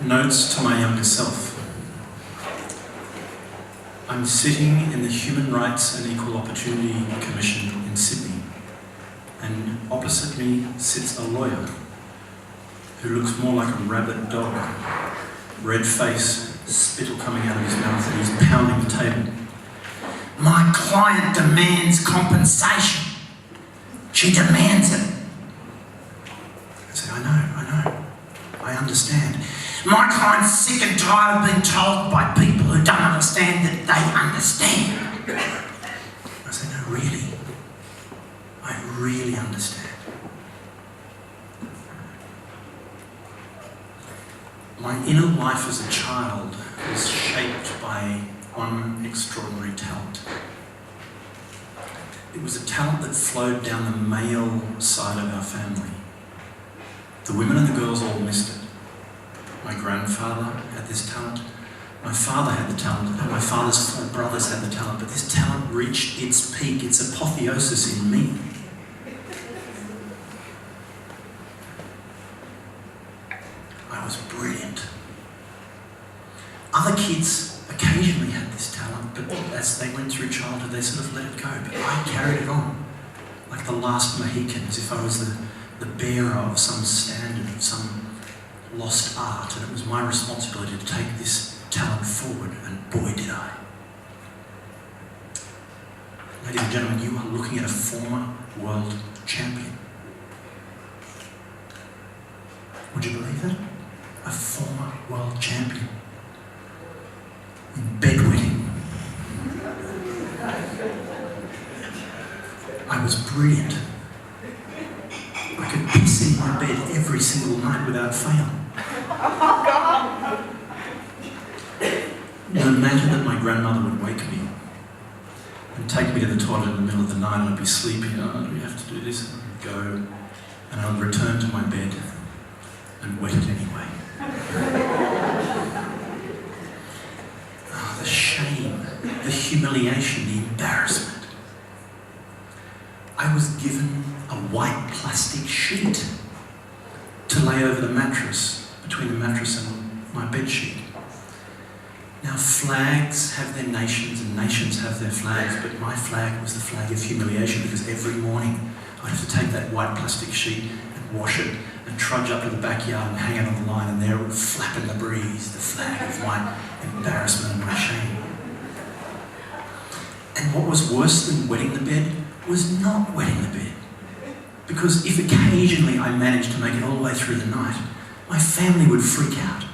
Notes to my younger self. I'm sitting in the Human Rights and Equal Opportunity Commission in Sydney, and opposite me sits a lawyer who looks more like a rabid dog, red face, spittle coming out of his mouth, and he's pounding the table. My client demands compensation. She demands it. I say, I know, I understand. My client's sick and tired of being told by people who don't understand that they understand. I say, no, really. I really understand. My inner life as a child was shaped by one extraordinary talent. It was a talent that flowed down the male side of our family. The women and the girls all missed it. My grandfather had this talent. My father had the talent. My father's four brothers had the talent. But this talent reached its peak, its apotheosis in me. I was brilliant. Other kids occasionally had this talent, but as they went through childhood, they sort of let it go. But I carried it on, like the last Mohican, as if I was the bearer of some standard, of some lost art, and it was my responsibility to take this talent forward, and boy did I. Ladies and gentlemen, you are looking at a former world champion. Would you believe that? A former world champion. In bedwetting. I was brilliant. I could piss in my bed every single night without fail. No matter that my grandmother would wake me and take me to the toilet in the middle of the night, and I'd be sleeping, oh, we have to do this, and I'd go, and I would return to my bed and wet it anyway. Oh, the shame, the humiliation, the embarrassment. I was given a white plastic sheet to lay over the mattress, between the mattress and my bed sheet. Now, flags have their nations and nations have their flags, but my flag was the flag of humiliation, because every morning I'd have to take that white plastic sheet and wash it and trudge up to the backyard and hang it on the line, and there it would flap in the breeze, the flag of my embarrassment and my shame. And what was worse than wetting the bed was not wetting the bed. Because if occasionally I managed to make it all the way through the night, my family would freak out.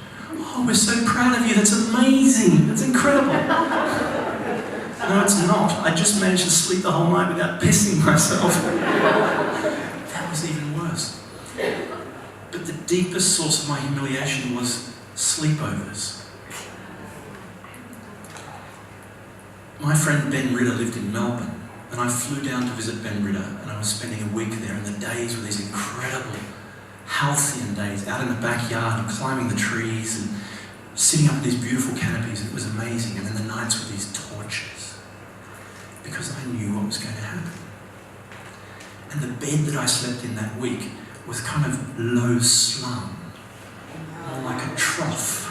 Oh, we're so proud of you, that's amazing, that's incredible. No, it's not. I just managed to sleep the whole night without pissing myself. That was even worse. But the deepest source of my humiliation was sleepovers. My friend Ben Ritter lived in Melbourne, and I flew down to visit Ben Ritter, and I was spending a week there, and the days were these incredible halcyon days, out in the backyard and climbing the trees and sitting up in these beautiful canopies. It was amazing. And then the nights were these tortures, because I knew what was going to happen. And the bed that I slept in that week was kind of low slung, more like a trough.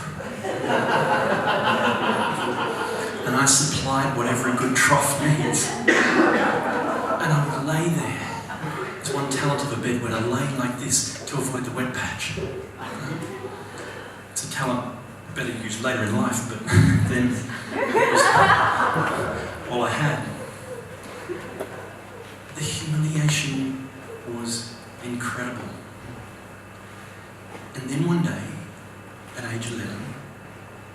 And I supplied whatever a good trough needs. And I would lay there. It's one talent of a bed where I lay like this to avoid the wet patch. It's a talent better used later in life, but then it was all I had. The humiliation was incredible. And then one day, at age 11,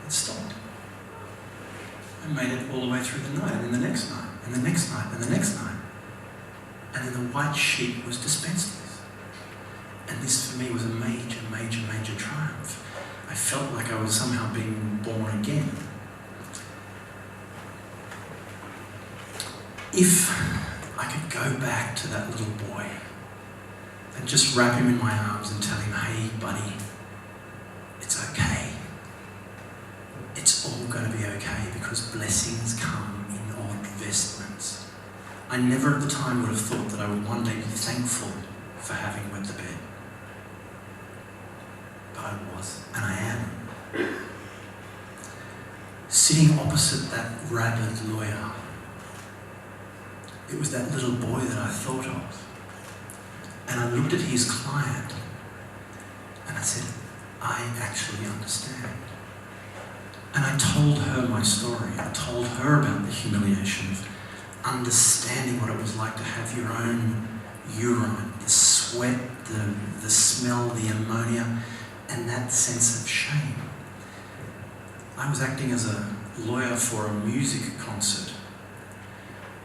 it stopped. I made it all the way through the night, and then the next night, and the next night, and the next night. And then the white sheet was dispensed with. And this for me was a major, major, major triumph. I felt like I was somehow being born again. If I could go back to that little boy and just wrap him in my arms and tell him, hey buddy, it's okay. It's all going to be okay, because blessings come in odd vestments. I never at the time would have thought that I would one day be thankful for having wet the bed. But I was, and I am. Sitting opposite that rabid lawyer, it was that little boy that I thought of. And I looked at his client and I said, I actually understand. And I told her my story. I told her about the humiliation of understanding what it was like to have your own urine, the sweat, the smell, the ammonia, and that sense of shame. I was acting as a lawyer for a music concert,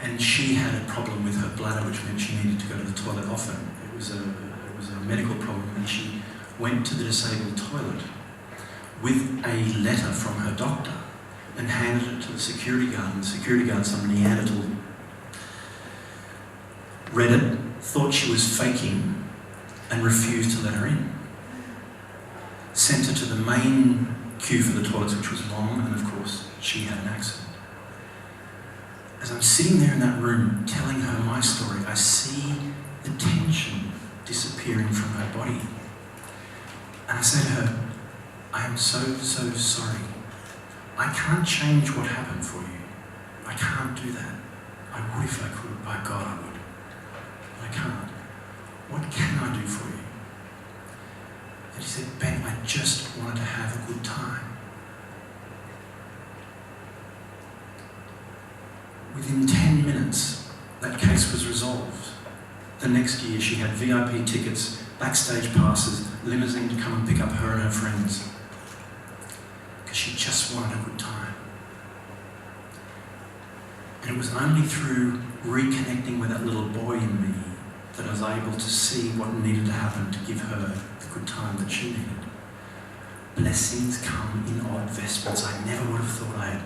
and she had a problem with her bladder, which meant she needed to go to the toilet often. It was a medical problem, and she went to the disabled toilet with a letter from her doctor and handed it to the security guard. And the security guard, some Neanderthal, read it, thought she was faking, and refused to let her in. Sent her to the main queue for the toilets, which was long, and of course she had an accident. As I'm sitting there in that room telling her my story, I see the tension disappearing from her body. And I say to her, I am so sorry. I can't change what happened for you. I can't do that. I would if I could. By God, I would. But I can't. What can I do for you? And she said, Ben, I just wanted to have a good time. Within 10 minutes, that case was resolved. The next year, she had VIP tickets, backstage passes, limousine to come and pick up her and her friends. Because she just wanted a good time. And it was only through reconnecting with that little boy in me that I was able to see what needed to happen to give her the good time that she needed. Blessings come in odd vestments. I never would have thought I'd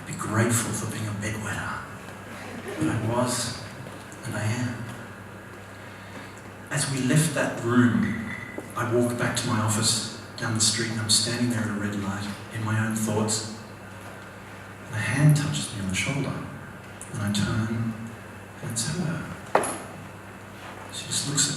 be grateful for being a bedwetter. But I was, and I am. As we left that room, I walked back to my office down the street, and I'm standing there at a red light in my own thoughts. And a hand touches me on the shoulder, and I turn, and it's her. She just looks